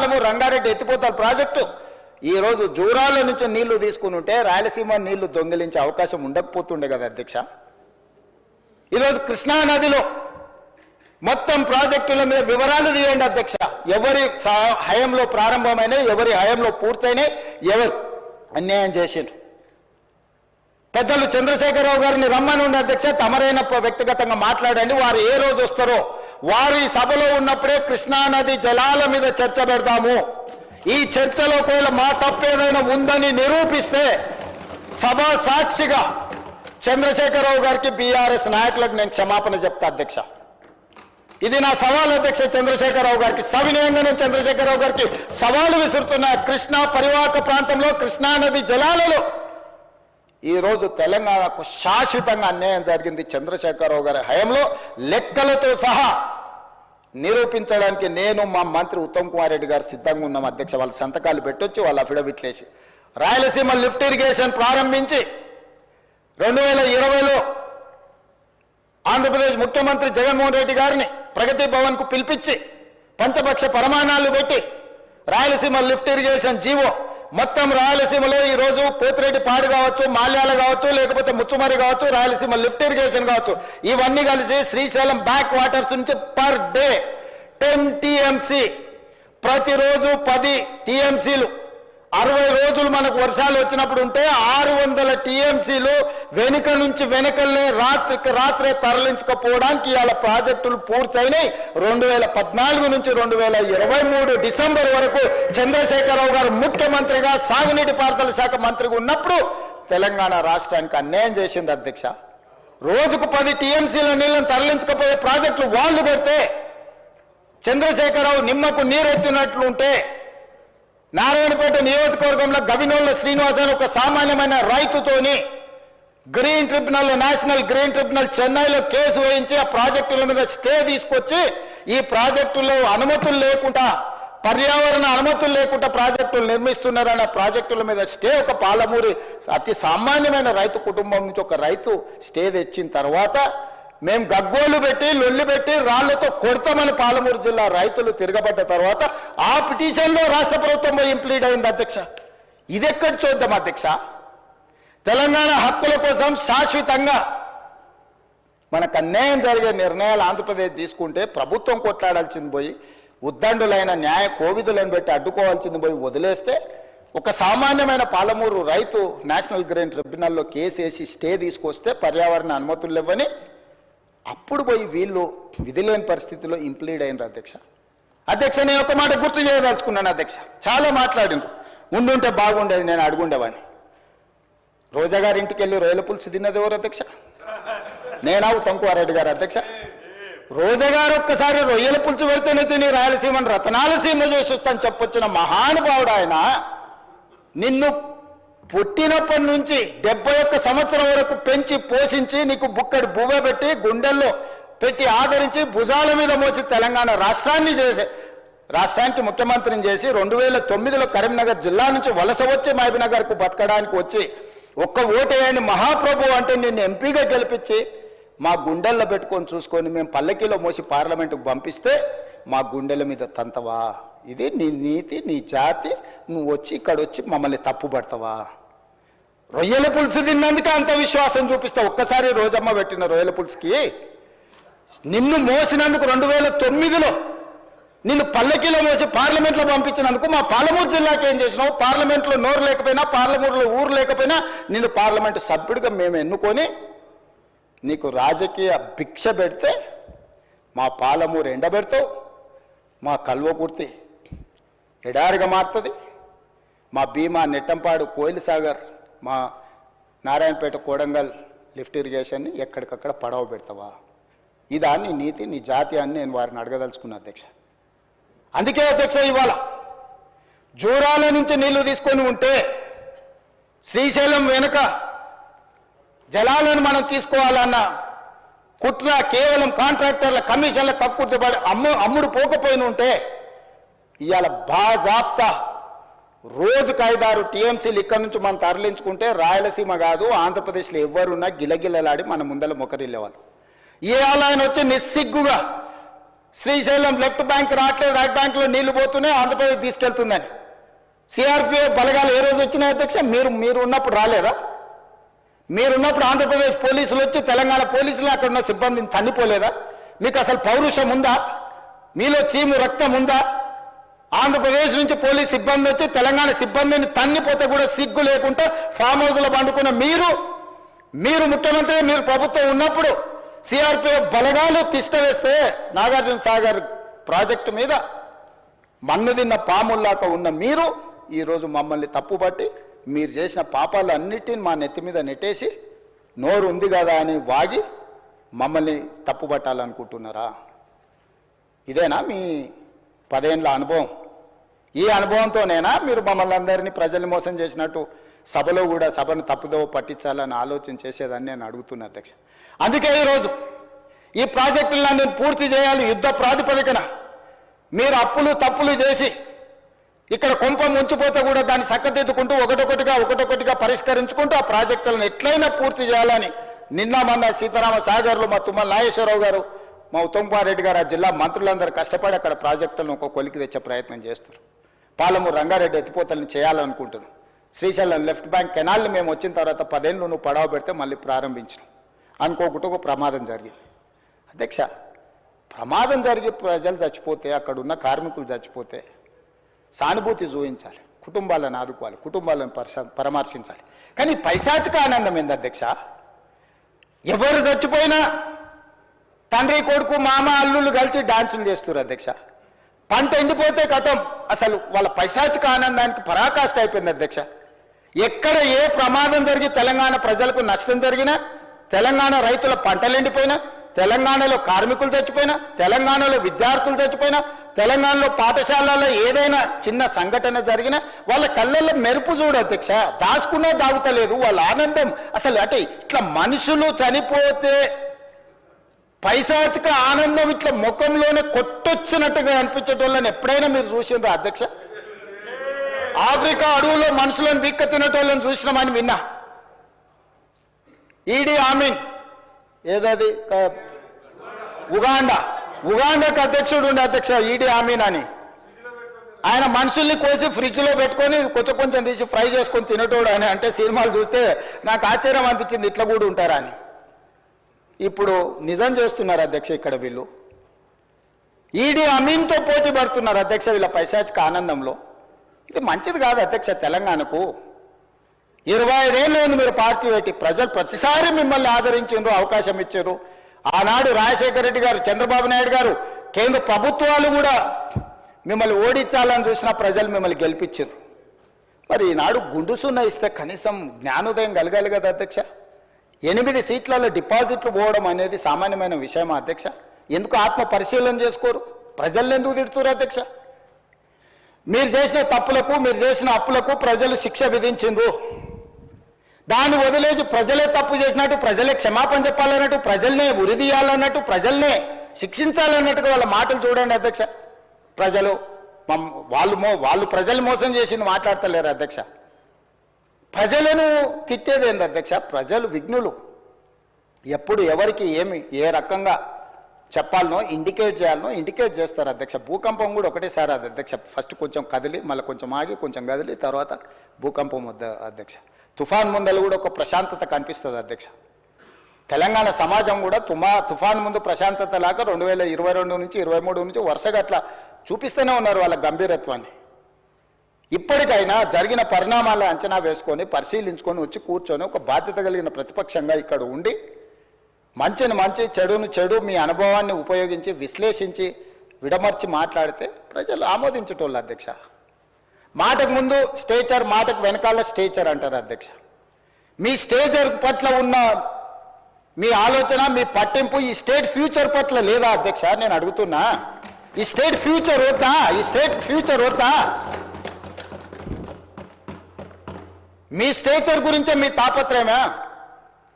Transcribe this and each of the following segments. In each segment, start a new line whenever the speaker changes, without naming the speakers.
పాలమూరు రంగారెడ్డి ఎత్తిపోతల ప్రాజెక్టు ఈరోజు జూరాల నుంచి నీళ్లు తీసుకుని ఉంటే రాయలసీమ నీళ్లు దొంగిలించే అవకాశం ఉండకపోతుండే కదా అధ్యక్ష. ఈరోజు కృష్ణా నదిలో మొత్తం ప్రాజెక్టుల మీద వివరాలు తీయండి అధ్యక్ష. ఎవరి హయంలో ప్రారంభమైనాయి, ఎవరి హయంలో పూర్తయినాయి, ఎవరు అన్యాయం చేసిండ్రు. పెద్దలు చంద్రశేఖరరావు గారిని రమ్మని అధ్యక్ష, తమరైన వ్యక్తిగతంగా మాట్లాడండి. వారు ఏ రోజు వస్తారో వారు ఈ సభలో ఉన్నప్పుడే కృష్ణానది జలాల మీద చర్చ పెడతాము. ఈ చర్చలో ఒకవేళ మా తప్పేదైనా ఉందని నిరూపిస్తే సభా సాక్షిగా చంద్రశేఖరరావు గారికి బీఆర్ఎస్ నాయకులకు నేను క్షమాపణ చెప్తా అధ్యక్ష. ఇది నా సవాల్ అధ్యక్ష చంద్రశేఖరరావు గారికి. సవినయంగా నేను చంద్రశేఖరరావు గారికి సవాలు విసురుతున్న కృష్ణా పరివాహక ప్రాంతంలో కృష్ణానది జలాలలో ఈరోజు తెలంగాణకు శాశ్వతంగా అన్యాయం జరిగింది చంద్రశేఖరరావు గారి హయంలో. లెక్కలతో సహా నిరూపించడానికి నేను మా మంత్రి ఉత్తమ్ కుమార్ రెడ్డి గారు సిద్ధంగా ఉన్నాం అధ్యక్ష. వాళ్ళ సంతకాలు పెట్టొచ్చి వాళ్ళ అఫిడవిట్లు వేసి రాయలసీమ లిఫ్ట్ ఇరిగేషన్ ప్రారంభించి 2020లో ఆంధ్రప్రదేశ్ ముఖ్యమంత్రి జగన్మోహన్ రెడ్డి గారిని ప్రగతి భవన్కు పిలిపించి పంచపక్ష ప్రమాణాలు పెట్టి రాయలసీమ లిఫ్ట్ ఇరిగేషన్ జీవో మొత్తం రాయలసీమలో ఈరోజు పోతిరెడ్డిపాడు కావచ్చు, మాల్యాల కావచ్చు, లేకపోతే ముచ్చుమరి కావచ్చు, రాయలసీమ లిఫ్ట్ ఇరిగేషన్ కావచ్చు, ఇవన్నీ కలిసి శ్రీశైలం బ్యాక్ వాటర్స్ నుంచి పర్ డే 10 TMC, ప్రతిరోజు 10 TMCలు 60 రోజులు మనకు వర్షాలు వచ్చినప్పుడు ఉంటే 600 TMCలు వెనుక నుంచి వెనకల్నే రాత్రికి రాత్రే తరలించకపోవడానికి ఇవాళ ప్రాజెక్టులు పూర్తయినాయి. 2014 నుంచి 2023 డిసెంబర్ వరకు చంద్రశేఖరరావు గారు ముఖ్యమంత్రిగా సాగునీటి పారుదల శాఖ మంత్రిగా ఉన్నప్పుడు తెలంగాణ రాష్ట్రానికి అన్యాయం చేసింది అధ్యక్ష. రోజుకు 10 TMCల నీళ్ళని తరలించకపోయే ప్రాజెక్టులు వాళ్ళు పెడితే చంద్రశేఖరరావు నిమ్మకు నీరెత్తినట్లుంటే నారాయణపేట నియోజకవర్గంలో గవినోళ్ళ శ్రీనివాస్ అని ఒక సామాన్యమైన రైతుతోని green tribunal, national green tribunal చెన్నైలో కేసు వేయించి ఆ ప్రాజెక్టుల మీద స్టే తీసుకొచ్చి ఈ ప్రాజెక్టులో అనుమతులు లేకుండా, పర్యావరణ అనుమతులు లేకుండా ప్రాజెక్టులు నిర్మిస్తున్నారన్న ప్రాజెక్టుల మీద స్టే ఒక పాలమూరి అతి సామాన్యమైన రైతు కుటుంబం నుంచి ఒక రైతు స్టే తెచ్చిన తర్వాత మేము గగ్గోలు పెట్టి లొల్లి పెట్టి రాళ్లతో కొడతామని పాలమూరు జిల్లా రైతులు తిరగబడ్డ తర్వాత ఆ పిటిషన్లో రాష్ట్ర ప్రభుత్వం ఇంప్లీడ్ అయింది అధ్యక్ష. ఇది ఎక్కడ చూద్దాం అధ్యక్ష? తెలంగాణ హక్కుల కోసం శాశ్వతంగా మనకు అన్యాయం జరిగే నిర్ణయాలు ఆంధ్రప్రదేశ్ తీసుకుంటే ప్రభుత్వం కొట్లాడాల్సింది పోయి ఉద్దండులైన న్యాయ కోవిదులను బట్టి అడ్డుకోవాల్సింది పోయి వదిలేస్తే ఒక సామాన్యమైన పాలమూరు రైతు నేషనల్ గ్రీన్ ట్రిబ్యునల్లో కేసు వేసి స్టే తీసుకొస్తే పర్యావరణ అనుమతులు ఇవ్వని అప్పుడు పోయి వీళ్ళు విధిలేని పరిస్థితిలో ఇంప్లీడ్ అయినారు అధ్యక్ష. అధ్యక్ష నేను ఒక మాట గుర్తు చేయదలుచుకున్నాను అధ్యక్ష. చాలా మాట్లాడిండ్రు, ఉండుంటే బాగుండేది, నేను అడుగుండేవాడిని. రోజా గారి ఇంటికి వెళ్ళి రొయ్యల పులుసు తిన్నది ఎవరు అధ్యక్ష? నేనా ఉత్తమ్ కుమార్ రెడ్డి గారు అధ్యక్ష? రోజా గారు ఒక్కసారి రొయ్యల పులుసు పెడితేనే తిని రాయలసీమను రతనాల సీమ చేసి వస్తాను చెప్పొచ్చిన మహానుభావుడు ఆయన. నిన్ను పుట్టినప్పటి నుంచి 71 సంవత్సరం వరకు పెంచి పోషించి నీకు బుక్కడి బువ్వ పెట్టి గుండెల్లో పెట్టి ఆదరించి భుజాల మీద మోసి తెలంగాణ రాష్ట్రానికి ముఖ్యమంత్రిని చేసి 2009లో కరీంనగర్ జిల్లా నుంచి వలస వచ్చి మహబూబ్నగర్కు బతకడానికి వచ్చి ఒక్క ఓటేయని మహాప్రభు అంటే నిన్ను ఎంపీగా గెలిపించి మా గుండెల్లో పెట్టుకొని చూసుకొని మేము పల్లకీలో మోసి పార్లమెంటుకు పంపిస్తే మా గుండెల మీద తంతవా? ఇది నీ నీతి, నీ జాతి. నువ్వు వచ్చి ఇక్కడ వచ్చి మమ్మల్ని తప్పు పడతావా? రొయ్యల పులుసు తిన్నందుకే అంత విశ్వాసం చూపిస్తావు. ఒక్కసారి రోజమ్మ పెట్టిన రొయ్యల పులుసుకి నిన్ను మోసినందుకు 2009లో నిన్ను పల్లకీలో మోసి పార్లమెంట్లో పంపించినందుకు మా పాలమూరు జిల్లాకి ఏం చేసినావు? పార్లమెంట్లో నోరు లేకపోయినా, పార్లమూరులో ఊరు లేకపోయినా నిన్ను పార్లమెంటు సభ్యుడిగా మేము ఎన్నుకొని నీకు రాజకీయ భిక్ష పెడితే మా పాలమూరు ఎండబెడతావు, మా కల్వకుర్తి ఎడారిగా మారుతుంది, మా భీమా నెట్టంపాడు కోయిల్ సాగర్, మా నారాయణపేట కోడంగల్ లిఫ్ట్ ఇరిగేషన్ని ఎక్కడికక్కడ పడవ పెడతావా? ఇదా నీ నీతి, నీ జాతి అని నేను వారిని అడగదలుచుకున్నా అధ్యక్ష. అందుకే అధ్యక్ష ఇవాళ జూరాల నుంచి నీళ్లు తీసుకొని ఉంటే శ్రీశైలం వెనుక జలాలను మనం తీసుకోవాలన్న కుట్ర కేవలం కాంట్రాక్టర్ల కమిషన్ల కక్కుర్తిపడి అమ్ముడు పోకపోయిన ఉంటే ఇవాళ బాజాప్తా రోజుకు 5-6 TMCలు ఇక్కడ నుంచి మనం తరలించుకుంటే రాయలసీమ కాదు ఆంధ్రప్రదేశ్లో ఎవరున్నా గిలగిలలాడి మన ముందర మొకరిల్లేవాళ్ళు. ఇవాళ ఆయన వచ్చి నిస్సిగ్గుగా శ్రీశైలం లెఫ్ట్ బ్యాంక్ రావట్లేదు, రైట్ బ్యాంకులో నీళ్లు పోతున్నాయి, ఆంధ్రప్రదేశ్ తీసుకెళ్తుందని. సిఆర్పిఎఫ్ బలగాలు ఏ రోజు వచ్చినాయి అధ్యక్ష? మీరు ఉన్నప్పుడు రాలేదా? మీరున్నప్పుడు ఆంధ్రప్రదేశ్ పోలీసులు వచ్చి తెలంగాణ పోలీసులు అక్కడ ఉన్న సిబ్బందిని తన్నిపోలేదా? మీకు అసలు పౌరుషం ఉందా? మీలో చీము రక్తం ఉందా? ఆంధ్రప్రదేశ్ నుంచి పోలీస్ సిబ్బంది వచ్చి తెలంగాణ సిబ్బందిని తన్నిపోతే కూడా సిగ్గు లేకుండా ఫామ్ హౌస్లో పండుకున్న మీరు ముఖ్యమంత్రి, మీరు ప్రభుత్వం ఉన్నప్పుడు సిఆర్పిఎఫ్ బలగాలు తిష్ట వేస్తే నాగార్జున సాగర్ ప్రాజెక్టు మీద మన్ను తిన్న పాముల్లాక ఉన్న మీరు ఈరోజు మమ్మల్ని తప్పుపట్టి మీరు చేసిన పాపాలు అన్నిటిని మా నెత్తి మీద నెట్టేసి నోరు ఉంది కదా అని వాగి మమ్మల్ని తప్పుపట్టాలనుకుంటున్నారా? ఇదేనా మీ 10 ఏళ్ల అనుభవం? ఈ అనుభవంతోనేనా మీరు మమ్మల్ని అందరినీ ప్రజల్ని మోసం చేసినట్టు సభను తప్పుదో పట్టించాలని ఆలోచన చేసేదని నేను అడుగుతున్నా అధ్యక్ష. అందుకే ఈరోజు ఈ ప్రాజెక్టులను పూర్తి చేయాలి యుద్ధ ప్రాతిపదికన. మీరు అప్పులు తప్పులు చేసి ఇక్కడ కొంప ముంచిపోతే కూడా దాన్ని చక్కదిద్దుకుంటూ ఒకటొకటిగా పరిష్కరించుకుంటూ ఆ ప్రాజెక్టులను ఎట్లయినా పూర్తి చేయాలని నిన్న మొన్న సీతారామ సాగర్లో మా తుమ్మల నాగేశ్వరరావు గారు, మా ఉత్తమ్ కుమార్ రెడ్డి గారు, ఆ జిల్లా మంత్రులందరూ కష్టపడి అక్కడ ప్రాజెక్టులను ఒక కొలికి తెచ్చే ప్రయత్నం చేస్తారు. పాలమూరు రంగారెడ్డి ఎత్తిపోతల్ని చేయాలనుకుంటున్నాం. శ్రీశైలం లెఫ్ట్ బ్యాంక్ కెనాల్ని మేము వచ్చిన తర్వాత 10 ఏళ్ళు నువ్వు పడవ పెడితే మళ్ళీ ప్రారంభించినాం. అనుకోకుండా ఒక ప్రమాదం జరిగింది అధ్యక్ష. ప్రమాదం జరిగి ప్రజలు చచ్చిపోతే, అక్కడ ఉన్న కార్మికులు చచ్చిపోతే సానుభూతి చూపించాలి, కుటుంబాలను ఆదుకోవాలి, కుటుంబాలను పరామర్శించాలి. కానీ పైశాచిక ఆనందం ఏంది అధ్యక్ష? ఎవరు చచ్చిపోయినా తండ్రి కొడుకు మామ అల్లుళ్ళు కలిసి డాన్సులు చేస్తారు అధ్యక్ష. పంట ఎండిపోతే కథం, అసలు వాళ్ళ పైశాచిక ఆనందానికి పరాకాష్ట అయిపోయింది అధ్యక్ష. ఎక్కడ ఏ ప్రమాదం జరిగి తెలంగాణ ప్రజలకు నష్టం జరిగినా, తెలంగాణ రైతుల పంటలు ఎండిపోయినా, తెలంగాణలో కార్మికులు చచ్చిపోయినా, తెలంగాణలో విద్యార్థులు చచ్చిపోయినా, తెలంగాణలో పాఠశాలలో ఏదైనా చిన్న సంఘటన జరిగినా వాళ్ళ కళ్ళల్లో మెరుపు చూడు అధ్యక్ష. దాచుకునే దాగుతలేదు వాళ్ళ ఆనందం. అసలు అంటే ఇట్లా మనుషులు చనిపోతే పైశాచిక ఆనందం ఇట్లా ముఖంలోనే కొట్టొచ్చినట్టుగా అనిపించేటోళ్ళని ఎప్పుడైనా మీరు చూసిండ్రా అధ్యక్ష? ఆఫ్రికా అడవుల్లో మనుషులను బిక్క తినేటోళ్ళని చూసినామని విన్నా. ఈడీ ఆమీన్ ఏదది ఉగాండాకు అధ్యక్షుడు ఉండే అధ్యక్ష ఈడీ ఆమీన్ అని. ఆయన మనుషుల్ని కోసి ఫ్రిడ్జ్లో పెట్టుకొని కొంచెం తీసి ఫ్రై చేసుకొని తినేటోడు అని. అంటే సినిమాలు చూస్తే నాకు ఆశ్చర్యం అనిపించింది, ఇట్లా కూడా ఉంటారా అని. ఇప్పుడు నిజం చేస్తున్నారు అధ్యక్ష. ఇక్కడ వీళ్ళు ఈడీ అమీన్తో పోటీ పడుతున్నారు అధ్యక్ష వీళ్ళ పైశాచిక ఆనందంలో. ఇది మంచిది కాదు అధ్యక్ష తెలంగాణకు. 25 ఏళ్ళు మీరు పార్టీ పెట్టి ప్రజలు ప్రతిసారి మిమ్మల్ని ఆదరించారు, అవకాశం ఇచ్చారు. ఆనాడు రాజశేఖర రెడ్డి గారు, చంద్రబాబు నాయుడు గారు, కేంద్ర ప్రభుత్వాలు కూడా మిమ్మల్ని ఓడించాలని చూసిన ప్రజలు మిమ్మల్ని గెలిపించారు. మరి ఈనాడు గుండుసున్న ఇస్తే కనీసం జ్ఞానోదయం కలగాలి కదా అధ్యక్ష. 8 సీట్లలో డిపాజిట్లు పోవడం అనేది సామాన్యమైన విషయమా అధ్యక్ష? ఎందుకు ఆత్మ పరిశీలన చేసుకోరు? ప్రజల్ని ఎందుకు తిడుతున్నారు అధ్యక్ష? మీరు చేసిన తప్పులకు, మీరు చేసిన అప్పులకు ప్రజలు శిక్ష విధించిండ్రు. దాన్ని వదిలేసి ప్రజలే తప్పు చేసినట్టు, ప్రజలే క్షమాపణ చెప్పాలన్నట్టు, ప్రజల్నే ఉరిదీయాలన్నట్టు, ప్రజల్నే శిక్షించాలన్నట్టుగా వాళ్ళ మాటలు చూడండి అధ్యక్ష. వాళ్ళు ప్రజలు మోసం చేసింది మాట్లాడతలేరు అధ్యక్ష. ప్రజలను తిట్టేది ఏంది అధ్యక్ష? ప్రజలు విఘ్నులు. ఎప్పుడు ఎవరికి ఏ రకంగా చెప్పాలనో ఇండికేట్ చేయాలనో ఇండికేట్ చేస్తారు అధ్యక్ష. భూకంపం కూడా ఒకటేసారి అది అధ్యక్ష. ఫస్ట్ కొంచెం కదిలి, మళ్ళీ కొంచెం ఆగి, కొంచెం కదిలి, తర్వాత భూకంపం వద్ద అధ్యక్ష. తుఫాన్ ముందలు కూడా ఒక ప్రశాంతత కనిపిస్తుంది అధ్యక్ష. తెలంగాణ సమాజం కూడా తుఫాన్ ముందు ప్రశాంతత లాగా 2022 నుంచి 23 నుంచి వరుసగా అట్లా చూపిస్తూనే ఉన్నారు వాళ్ళ గంభీరత్వాన్ని. ఇప్పటికైనా జరిగిన పరిణామాలను అంచనా వేసుకొని పరిశీలించుకొని వచ్చి కూర్చొని ఒక బాధ్యత కలిగిన ప్రతిపక్షంగా ఇక్కడ ఉండి మంచిని మంచి, చెడును చెడు, మీ అనుభవాన్ని ఉపయోగించి విశ్లేషించి విడమర్చి మాట్లాడితే ప్రజలు ఆమోదించేటోళ్ళు అధ్యక్ష. మాటకు ముందు స్టేచర్, మాటకు వెనకాల స్టేచర్ అంటారు అధ్యక్ష. మీ స్టేచర్ పట్ల ఉన్న మీ ఆలోచన, మీ పట్టింపు ఈ స్టేట్ ఫ్యూచర్ పట్ల లేదా అధ్యక్ష? నేను అడుగుతున్నా. ఈ స్టేట్ ఫ్యూచర్ వద్దా? ఈ స్టేట్ ఫ్యూచర్ వద్దా? మీ స్టేచర్ గురించే మీ తాపత్రయమా?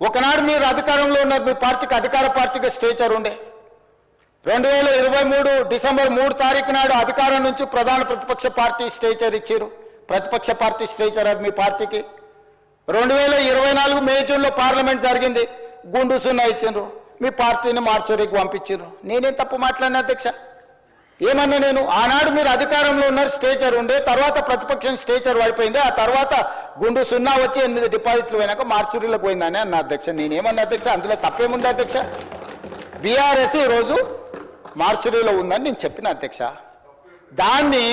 ఒకనాడు మీరు అధికారంలో ఉన్నారు, మీ పార్టీకి అధికార పార్టీగా స్టేచర్ ఉండే. 2023 డిసెంబర్ 3 తారీఖు నాడు అధికారం నుంచి ప్రధాన ప్రతిపక్ష పార్టీ స్టేచర్ ఇచ్చారు. ప్రతిపక్ష పార్టీ స్టేచర్ అది మీ పార్టీకి. 2024 మే జూన్లో పార్లమెంట్ జరిగింది, గుండు సున్నా ఇచ్చిండ్రు, మీ పార్టీని మార్చరీకి పంపించారు. నేనేం తప్పు మాట్లాడినా అధ్యక్ష? ఏమన్నా నేను ఆనాడు మీరు అధికారంలో ఉన్నారు, స్టేచర్ ఉండే, తర్వాత ప్రతిపక్షం స్టేచర్ పడిపోయింది, ఆ తర్వాత గుండు సున్నా వచ్చి 8 డిపాజిట్లు పోయినాక మార్చురీలకు పోయిందని అన్న అధ్యక్ష. నేనేమన్నా అధ్యక్ష, అందులో తప్పేముంది అధ్యక్ష? బీఆర్ఎస్ ఈరోజు మార్చురీలో ఉందని నేను చెప్పిన అధ్యక్ష. దాన్ని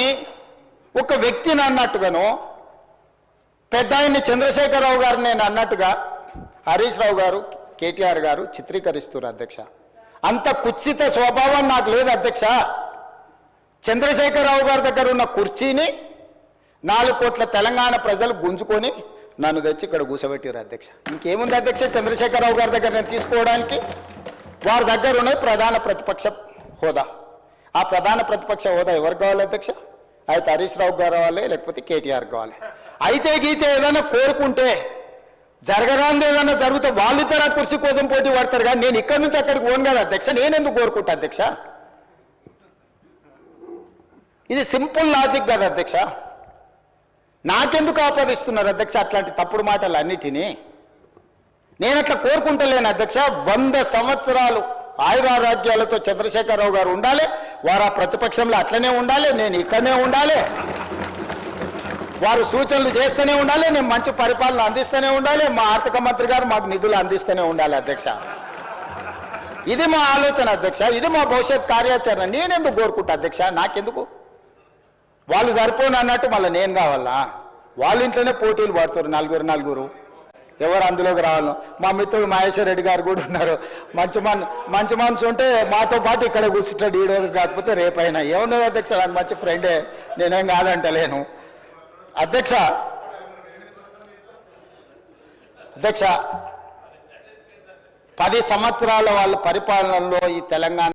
ఒక వ్యక్తిని అన్నట్టుగాను, పెద్ద ఆయన్ని చంద్రశేఖరరావు గారు నేను అన్నట్టుగా హరీష్ రావు గారు, కేటీఆర్ గారు చిత్రీకరిస్తున్నారు అధ్యక్ష. అంత కుత్సిత స్వభావం నాకు లేదు అధ్యక్ష. చంద్రశేఖరరావు గారి దగ్గర ఉన్న కుర్చీని 4 కోట్ల తెలంగాణ ప్రజలు గుంజుకొని నన్ను తెచ్చి ఇక్కడ కూర్చోబెట్టారు అధ్యక్ష. ఇంకేముంది అధ్యక్ష చంద్రశేఖరరావు గారి దగ్గర నేను తీసుకోవడానికి? వారి దగ్గర ఉన్నది ప్రధాన ప్రతిపక్ష హోదా. ఆ ప్రధాన ప్రతిపక్ష హోదా ఎవరికి కావాలి అధ్యక్ష? అయితే హరీష్ రావు గారు కావాలి, లేకపోతే కేటీఆర్ కావాలి. అయితే గీతే ఏదైనా కోరుకుంటే జరగరాంది ఏదైనా జరిగితే వాళ్ళిద్దరు ఆ కుర్చీ కోసం పోటీ పడతారు. కానీ నేను ఇక్కడి నుంచి అక్కడికి పోను కదా అధ్యక్ష. నేనెందుకు కోరుకుంటా అధ్యక్ష? ఇది సింపుల్ లాజిక్ కదా అధ్యక్ష. నాకెందుకు ఆపాదిస్తున్నారు అధ్యక్ష అట్లాంటి తప్పుడు మాటలు అన్నిటినీ? నేను అట్లా కోరుకుంటలేను అధ్యక్ష. 100 సంవత్సరాలు ఆయురారోగ్యాలతో చంద్రశేఖరరావు గారు ఉండాలి, వారు ఆ ప్రతిపక్షంలో అట్లనే ఉండాలి, నేను ఇక్కడనే ఉండాలి, వారు సూచనలు చేస్తూనే ఉండాలి, నేను మంచి పరిపాలన అందిస్తూనే ఉండాలి, మా ఆర్థిక మంత్రి గారు మాకు నిధులు అందిస్తూనే ఉండాలి అధ్యక్ష. ఇది మా ఆలోచన అధ్యక్ష, ఇది మా భవిష్యత్ కార్యాచరణ. నేనెందుకు కోరుకుంటా అధ్యక్ష? నాకెందుకు? వాళ్ళు సరిపోను అన్నట్టు మళ్ళీ నేను కావాలా? వాళ్ళ ఇంట్లోనే పోటీలు పడుతారు నలుగురు, ఎవరు అందులోకి రావాలను. మా మిత్రుడు మహేశ్వర్ రెడ్డి గారు కూడా ఉన్నారు. మంచి మనసు ఉంటే మాతో పాటు ఇక్కడ కూర్చుంటాడు, ఈ రోజు కాకపోతే రేపైనా. ఏమున్నది అధ్యక్ష, నాకు మంచి ఫ్రెండే, నేనేం కాదంటలేను అధ్యక్ష. 10 సంవత్సరాల వాళ్ళ పరిపాలనలో ఈ తెలంగాణ